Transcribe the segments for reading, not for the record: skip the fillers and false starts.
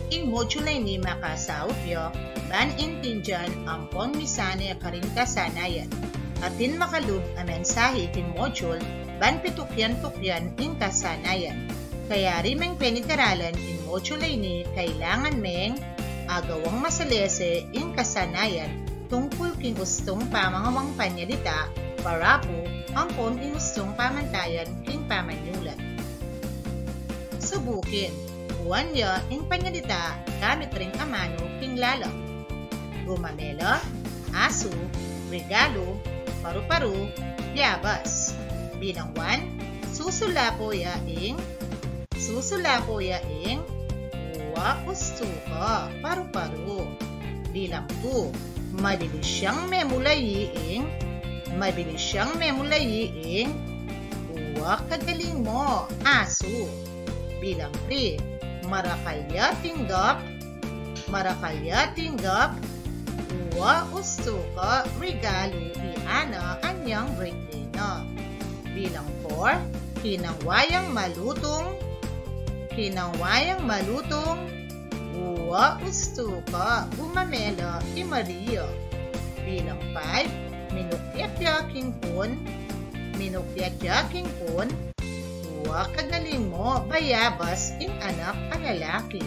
ing modulay ni makasaupyo, ban intindihan ampon misane karin kasanayan. Atin makalub a mensahe king module, ban pitukyan-tukyan ing kasanayan. Kaya rimeng penitaralan ing modulay ni kailangan meng agawang masalese ing kasanayan tungkol king gustong pamangawang panyalita para po ampon ing gustong pamantayan king pamanyulat. Subukin, buwan niya ing panyalita gamit ring amano king lalaw. Gumamela, aso, regalo, paru-paru, yabas. Bilang 1, susulapo ya ing uwa ustuka, paru-paru. Bilang 2, mabilis siyang memulayi ing uwa kagaling mo, aso. Bilang 3, marakalya tinggap, uwa ustuka, regalo iana anyang birthday na. Bilang 4, kinangwayang malutong, uwa ustuka, gumamela i Maria. Bilang 5, minukyak-yaking pun, uwa kagaling mo, bayabas ing anak ang lalaki.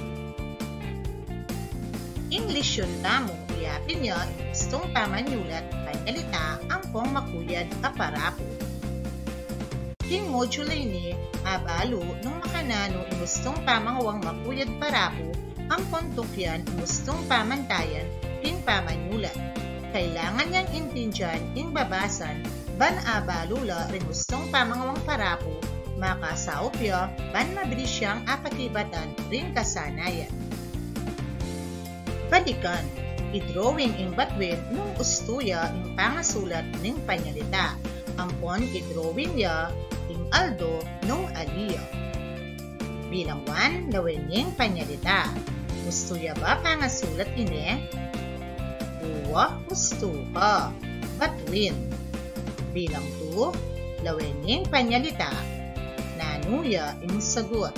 English yun tamo, iyapin niya gustong pamanyulat panyalita ang pong makuyad aparapo. King modulay ni abalo nung makanano ing gustong pamangawang makuyad parapo ang pontukyan ing gustong pamantayan king pamanyulat. Kailangan niyang intindihan ing babasan ban abalula ring gustong pamangawang parapo makasaupya ban mabilis siyang apakibatan ring kasanayan. Balikan, i-drawing ing batwin nung ustuya ing pangasulat ning panyalita. Ampon i-drawing ya ing Aldo nung Alia. Bilang 1, lawin ning panyalita. Ustuya ba pangasulat ini? Uwa ustuka, batwin. Bilang 2, lawin ning panyalita. Nanuya ing sagot.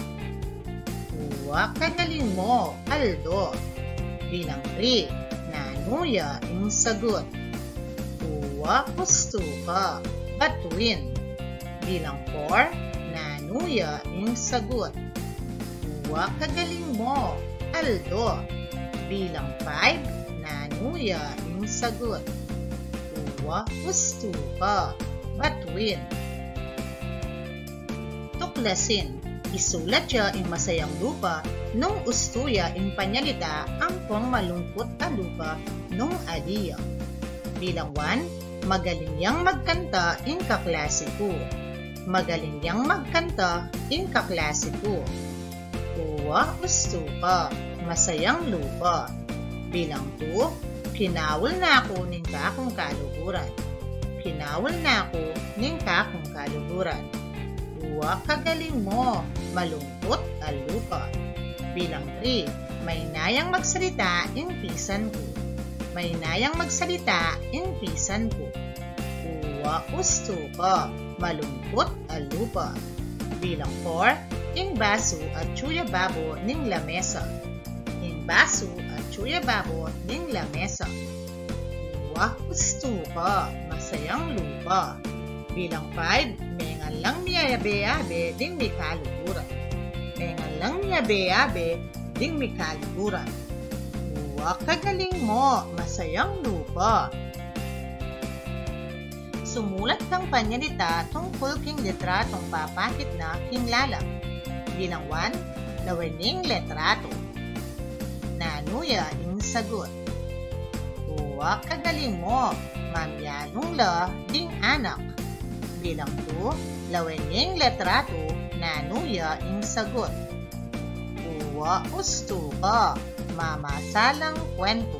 Uwa kagaling mo, Aldo. Bilang 3, nanuya ing sagot. Uwa ustuka, batwin. Bilang 4, nanuya ing sagot. Uwa kagaling mo, Aldo. Bilang 5, nanuya ing sagot. Uwa ustuka, batwin. Tuklasin, isulat siya ing masayang lupa nung ustuya ing panyalita ang pong malungkot a lupa nung Alia. Bilang 1, magaling yang magkanta ing kaklase ko. Uwa ustuka, masayang lupa. Bilang 2, kinawal na ako ning kakong kaluguran. Uwa kagaling mo, malungkot a lupa. Bilang 3, may nayang magsalita ing pisan ko. Uwa ustuka, malungkot a lupa. Bilang 4, ing baso at tsuya babo ning lamesa. Uwa ustuka, masayang lupa. Bilang 5, mengan lang niya yabe-yabe ding may kaluguran. Uwa kagaling mo, masayang lupa. Sumulat kang panyalita tungkol king litratong papakit na king lalang. Bilang 1, lawin ning letrato. Nanuya ing sagot. Uwa kagaling mo, mamyanong la ding anak. Bilang 2, lawin ning letrato. Nanuya ing sagot. Uwa ustuka, mamasalang kwento.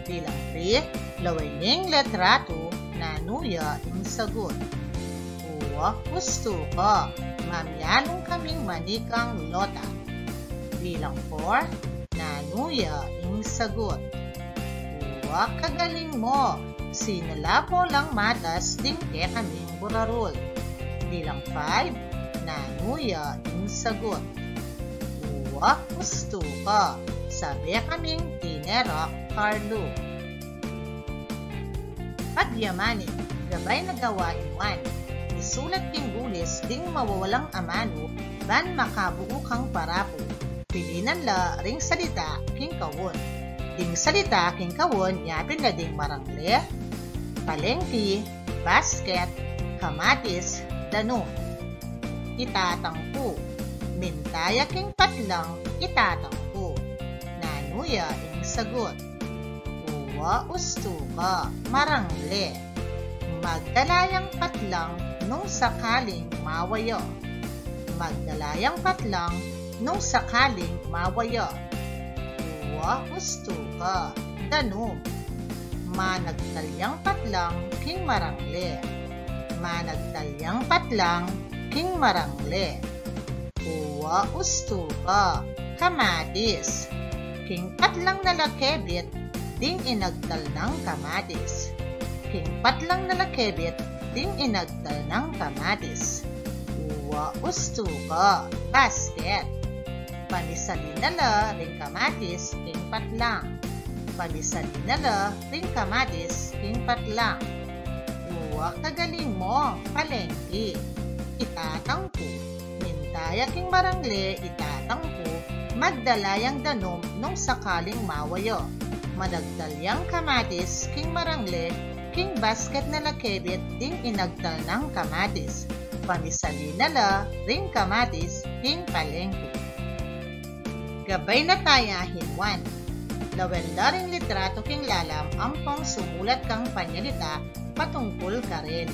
Bilang 3, lawin ning letrato. Nanuya ing sagot. Uwa ustuka, mamyanong kaming manikang lota. Bilang 4, nanuya ing sagot. Uwa kagaling mo, sinalapo lang matas ding ke kaming burarol. Bilang 5, nanuya ing sagot. Uwa gusto ka, sabi kaming tinera Carlo. Pagyamanin, gabay na gawain wan. Isulat king gulis ding mawawalang amano, ban makabuo kang parapo. Pilinan la ring salita king kawon. Ding salita king kawon, yapin na ding marangle, palengke, basket, kamatis, dano. Itatangpo, mintaya king patlang, itatangpo. Nanuya ing sagot. Uwa usto ka, marangle. Magdalayang patlang nung sakaling mawayo. Magdalayang patlang nung sakaling mawayo. Uwa usto ka, dano. Managdalyang patlang king marangle. Managdalyang patlang king marangle. Uwa usto ka, kamatis. King patlang nalakebit, ding inagdal ng kamatis. King patlang nalakebit, ding inagdal ng kamatis. Uwa usto ka, basket. Panisalinala ring kamatis, king patlang. Panisalinala ring kamatis, king patlang. Uwa kagaling mo, palengke. Itatangpo, mintaya king marangle, itatangpo, magdalayang danom nung sakaling mawayo. Madagdalyang kamatis, king marangle, king basket na lakebit, ding inagdal ng kamatis. Pamisalinala, ring kamatis, king palengke. Gabay na tayahin wan. Lawenda ring litrato king lalam, ampong sumulat kang panyalita, patungkol kareli.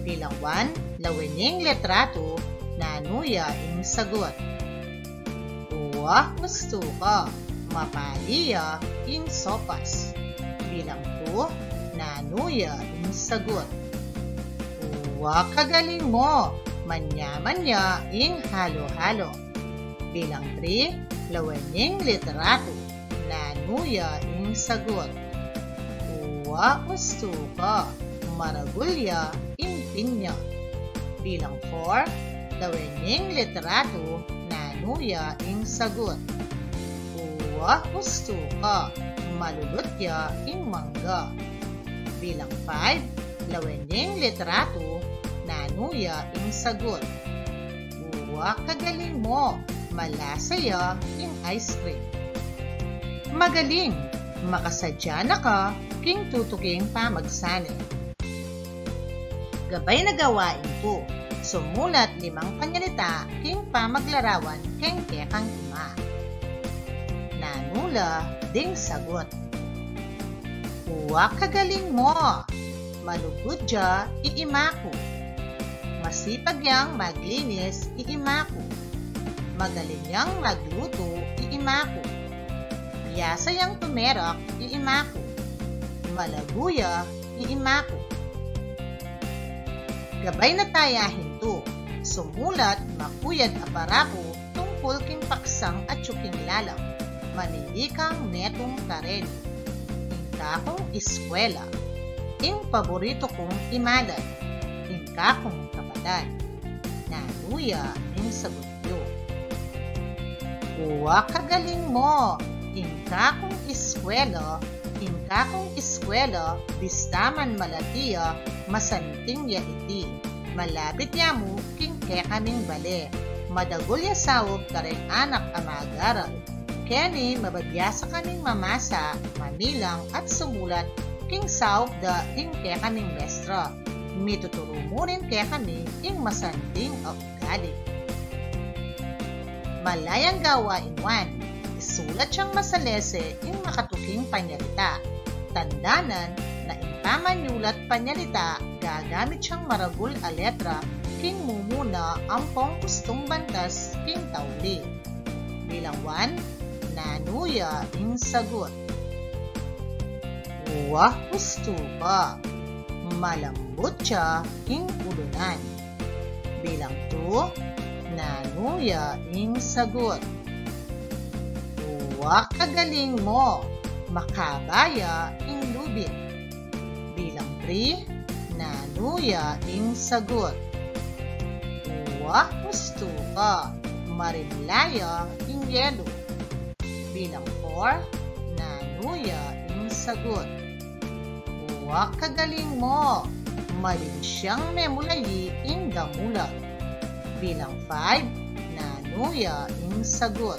Bilang wan, lawening litrato, nanuya ing sagot. Uwa gusto ka, mapaliya ing sopas. Bilang 2, nanuya ing sagot. Uwa kagaling mo, manya-manya ing halo-halo. Bilang 3, lawening litrato, nanuya ing sagot. Uwa gusto ka, maragulya ing pinya. Bilang 4, lawening litrato, nanuya ing sagot. Uwa gusto ka, malulutya ing mangga. Bilang 5, lawening litrato, nanuya ing sagot. Uwa kagaling mo, malasaya ing ice cream. Magaling, makasadya na ka, king tutuking pamagsanin. Gabay na gawain ko, sumulat 5 panyalita, king pamaglarawan, king kekang ima. Nanula, ding sagot. Uwa kagaling mo, malugod dya, iimako. Masipag yang maglinis, iimako. Magaling yang magluto, iimako. Biyasa yang tumerak, iimako. Malaguya, iimako. Gabay na tayahin to, sumulat makuyad aparapo tungkol king paksang at tsuking lalang, manilikang netong karen, ingka kong eskwela, ing paborito kong imalan, ingka kong kapadan, nanuya ing sabutyo. Uwa kagaling mo, ingka kong eskwela, ingka kong eskwela, bistaman malatiya, masanting ya iti. Malapit ya mo, king kaming bale. Madagol ya sawog kareng anak amagaral. Kaya ni mababiyasa kaming mamasa, mamilang at sumulat, king sawog da king kaming mestra. Mituturo mo rin kaya kami ing masanting o ugali. Malayang gawain wan. Isulat siyang masalese ing makatuking panyalita. Tandanan na impamanyulat panyalita, gagamit siyang maragul a letra, king mumuna ampong gustong bantas, king tauli. Bilang 1, nanuya ing sagot. Uwa gusto ka, malambot siya ing ulunan. Bilang 2, nanuya ing sagot. Uwa kagaling mo, makabaya ing lubid. Bilang 3, nanuya ing sagot. Uwa gusto ka, marimlaya ing yelo. Bilang 4, nanuya ing sagot. Uwa kagaling mo, maling siyang memulayi ing damulag. Bilang 5, nanuya ing sagot.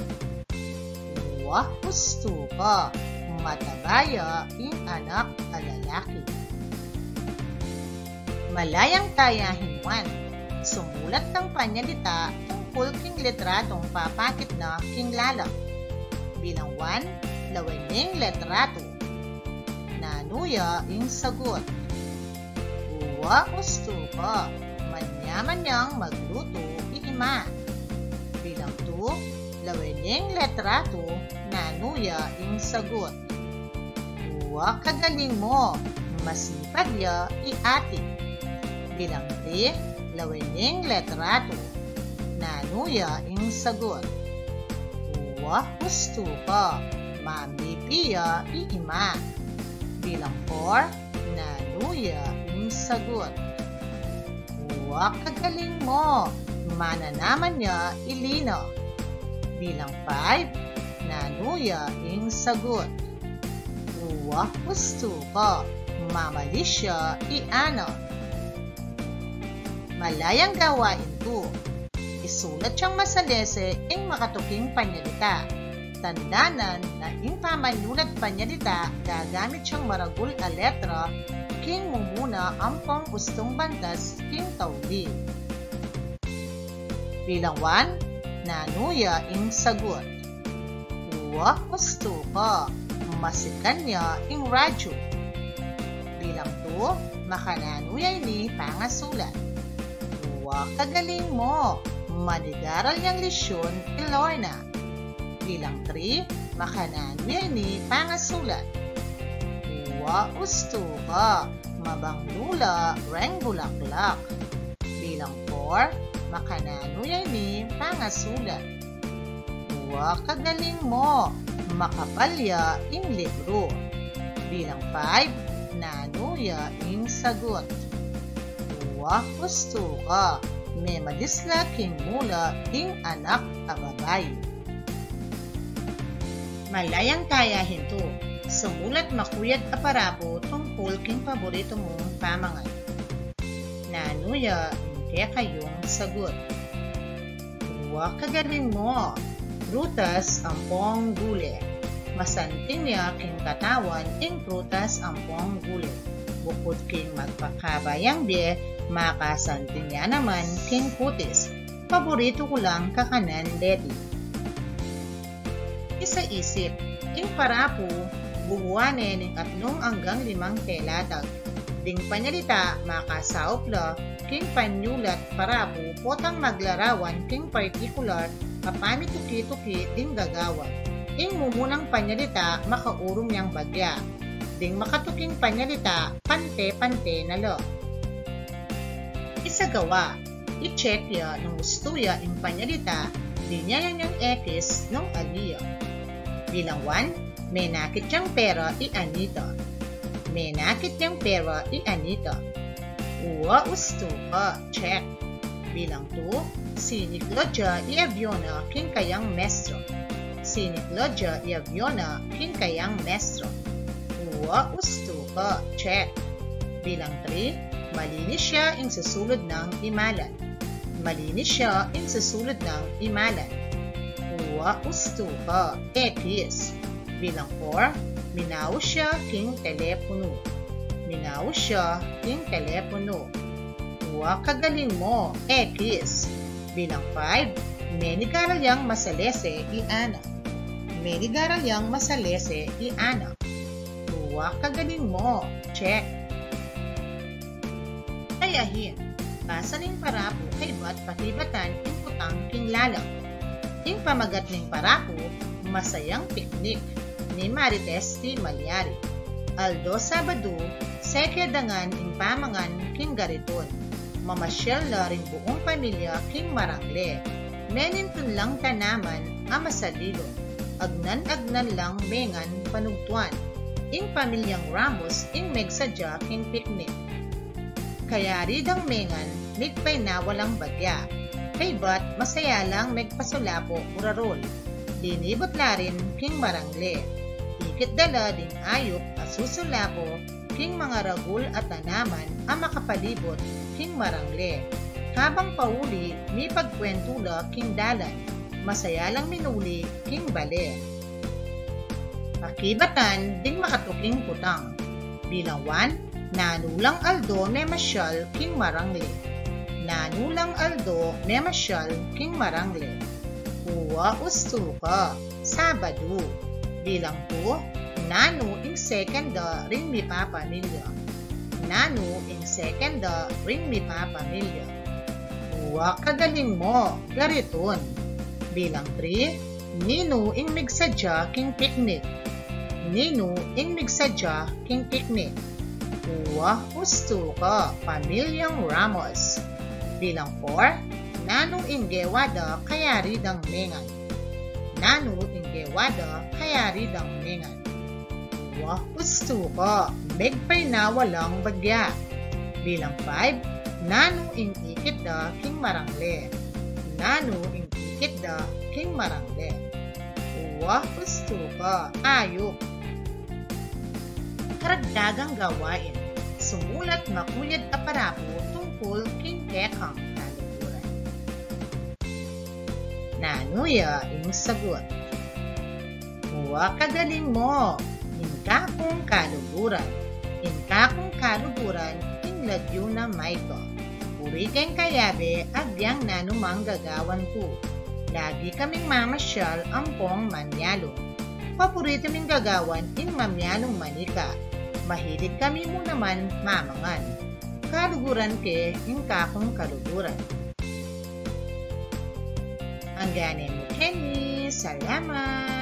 Uwa gusto ka, matabaya ing anak a lalaki. Malayang tayahin 1. Sumulat ng panyalita tungkol king letratong papakit na king lalang. Bilang 1, lawening letrato. Nanuya ing sagot. Uwa gusto ka, manya-manyang magluto iima. Bilang 2, lawening letrato. Nanuya ing sagot. Uwa kagaling mo, masipag ya iati. Bilang 3, lawening letrato. Nanuya ing sagot. Uwa gusto ka, mamipiya iima. Bilang 4, nanuya ing sagot. Uwa kagaling mo, mananaman niya ilino. Bilang 5, nanuya ing sagot. Uwa gusto ka, mamalis siya iano. Malayang gawain 2. Isulat siyang masalese ing makatuking panyalita. Tandanan na ing pamanyulat panyalita gagamit siyang maragul a letra king mumuna ampong gustong bandas king tauli. Bilang 1, nanuya ing sagot. Uwa gusto ka, masikan niya ing radyo. Bilang 2, makananuya ni pangasulat. Uwa kagaling mo, madigaral niyang lesyon ni Lorna. Bilang 3, makananuya ni pangasulat. Uwa gusto ka, mabanglula reng bulaklak. Bilang 4, makananuya ni pangasulat. Uwa kagaling mo, makapalya ing libro. Bilang 5, nanuya ing sagot. Uwa gusto ka, may madisla king mula ing anak a babae. Malayang tayahin 2. Sumulat makuyad a parapo tungkol king paborito mong pamangan. Nanuya ing kayong sagot. Uwa kagaling mo, prutas ampong gule. Masanting niya king katawan ing prutas ampong gule. Bukod king magpakabayang bie, makasanting niya naman king putis. Paborito ko lang kakanan leti. Isa-isip, ing parapo, bubuwanin ing 3 hanggang 5 telatag. Ding panyalita, makasaupla, king panyulat parapo, potang maglarawan king partikular, kapani tuki-tuki ding gagawan. Ing mumunang panyalita, makaurong niyang bagya. Ding makatuking panyalita, pante-pante na lo. Isagawa, i-check ya nung gusto ya ing panyalita, di niya yan yung X nung aliya. Bilang 1, may nakit niyang pera i-anita. May nakit niyang pera i-anita. Uwa gusto ka, check. Bilang 2, si Claudia i-aviona king kayang mestro. Si Claudia i-aviona king kayang mestro. Uwa gusto ka, check. Bilang 3, malinis siya ing susulod ng imalan. Malinis siya ing susulod ng imalan. Uwa gusto ka, X. Bilang 4, minaw siya king telepono. Minaw siya king telepono. Uwa kagaling mo, X. Bilang 5, menigaral yang masalese i-ana. Menigaral yang masalese i-ana. Uwa kagaling mo, check. Tayahin, pasaning parapo kay ba't pakibatan ing putang king lalang. Ing pamagat ning parapo, masayang piknik ni Marites T. Malyari. Aldo Sabado, sekedangan ing pamangan king gariton. Mamasyal na rin buong pamilya king marangle. Menintun lang tanaman ama sa dilong. Agnan-agnan lang mengan panugtuan. Ing pamilyang Ramos ing megsadya king piknik. Kaya ridang mengan, migpay na walang bagya. Kay ba't masaya lang megpasulapo urarol. Linibot larin king marangle. Ikit dala ding ayop at susulako king mga ragul at tanaman ang makapalibot king marangle. Habang pauli, may pagkwentula king dalan. Masaya lang minuli king bale. Pakibatan ding makatuking putang. Bilang 1, nanulang Aldo memasyal king marangle. Nanulang Aldo memasyal king marangle. Uwa ustuka, Sabado. Bilang 2, nanu ing sekenda ring mi papamilya. Nanu ing sekenda ring mi papamilya. Uwa kagaling mo, gariton. Bilang 3, nino ing migsadya king picnic. Nino ing migsadya king picnic. Uwa ustuka, Pamilyang Ramos. Bilang 4, nanu ing gewada kayari dang mengan. Nanu ing gewada kayari dang mengan. Uwa ustuka, megpay na walang bagya. Bilang 5, nanu ing ikit da king marangle. Nanu ing ikit da king marangle. Uwa ustuka, ayok. Karagdagang gawain. Sumulat makuyad aparapo tungkol king kekang kaluguran. Nanuya ing sagot. Uwa kagaling mo, inka kong kaluguran. Inka kong kaluguran, ing lagyo na mayto. Puri keng kayabe, agyang nanumang gagawan ko. Lagi kaming mamasyal ampong manyalo. Paborito ming gagawan ing mamyalong manika. Mahilig kami mo naman mamangan. Kaluguran ke ing kakong kaluguran. Ang ganin mo, Kenny. Salamat!